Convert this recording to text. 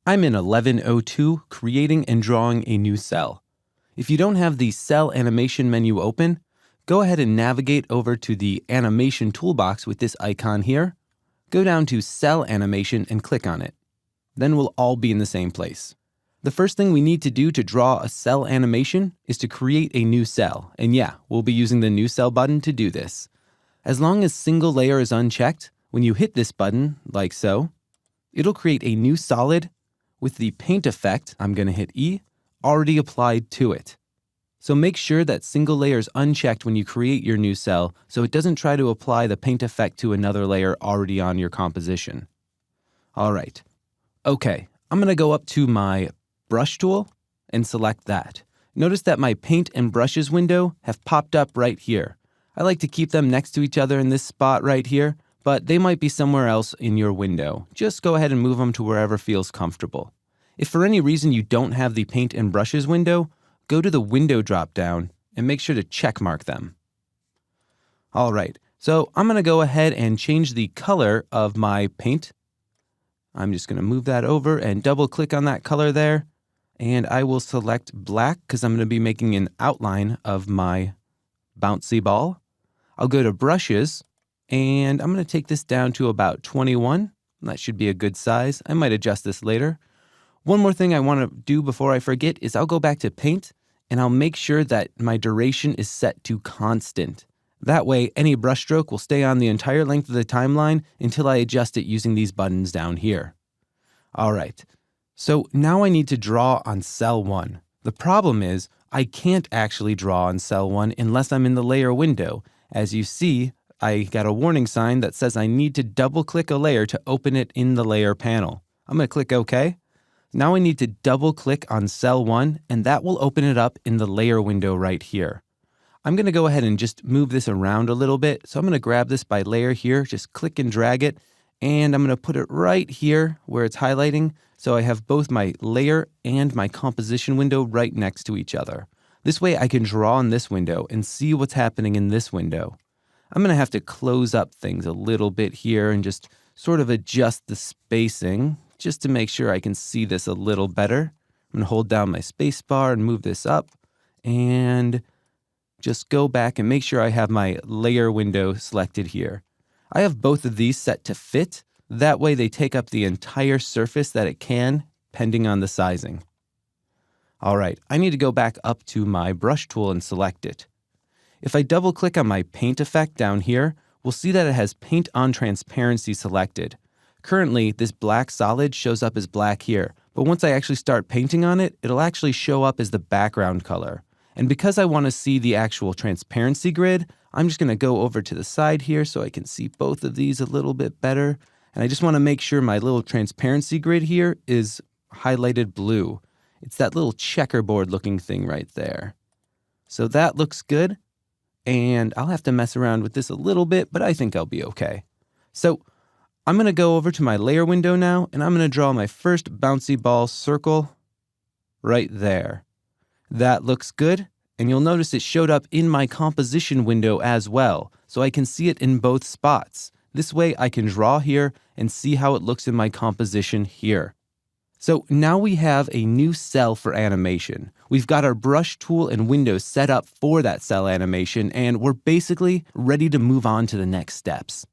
I'm in 1102 creating and drawing a new cell. If you don't have the cell animation menu open, go ahead and navigate over to the animation toolbox with this icon here. Go down to cell animation and click on it. Then we'll all be in the same place. The first thing we need to do to draw a cell animation is to create a new cell. And yeah, we'll be using the new cell button to do this. As long as single layer is unchecked, when you hit this button, like so, it'll create a new solid with the paint effect, I'm going to hit E, already applied to it. So make sure that single layer is unchecked when you create your new cell so it doesn't try to apply the paint effect to another layer already on your composition. All right. Okay, I'm going to go up to my brush tool and select that. Notice that my paint and brushes window have popped up right here. I like to keep them next to each other in this spot right here, but they might be somewhere else in your window. Just go ahead and move them to wherever feels comfortable. If for any reason you don't have the paint and brushes window, go to the window drop-down and make sure to check mark them. All right, so I'm going to go ahead and change the color of my paint. I'm just going to move that over and double click on that color there. And I will select black because I'm going to be making an outline of my bouncy ball. I'll go to brushes and I'm going to take this down to about 21. That should be a good size. I might adjust this later. One more thing I want to do before I forget is I'll go back to paint and I'll make sure that my duration is set to constant. That way, any brushstroke will stay on the entire length of the timeline until I adjust it using these buttons down here. All right, so now I need to draw on cell 1. The problem is I can't actually draw on cell 1 unless I'm in the layer window. As you see, I got a warning sign that says I need to double click a layer to open it in the layer panel. I'm going to click OK. Now I need to double click on cell 1 and that will open it up in the layer window right here. I'm going to go ahead and just move this around a little bit. So I'm going to grab this by layer here, just click and drag it, and I'm going to put it right here where it's highlighting. So I have both my layer and my composition window right next to each other. This way I can draw in this window and see what's happening in this window. I'm going to have to close up things a little bit here and just sort of adjust the spacing just to make sure I can see this a little better. I'm going to hold down my space bar and move this up and just go back and make sure I have my layer window selected here. I have both of these set to fit. That way they take up the entire surface that it can, depending on the sizing. All right, I need to go back up to my brush tool and select it. If I double click on my paint effect down here, we'll see that it has paint on transparency selected. Currently, this black solid shows up as black here, but once I actually start painting on it, it'll actually show up as the background color. And because I want to see the actual transparency grid, I'm just going to go over to the side here so I can see both of these a little bit better. And I just want to make sure my little transparency grid here is highlighted blue. It's that little checkerboard looking thing right there. So that looks good. And I'll have to mess around with this a little bit, but I think I'll be okay. So I'm going to go over to my layer window now, and I'm going to draw my first bouncy ball circle right there. That looks good, and you'll notice it showed up in my composition window as well, so I can see it in both spots. This way I can draw here and see how it looks in my composition here. So now we have a new cell for animation. We've got our brush tool and window set up for that cell animation, and we're basically ready to move on to the next steps.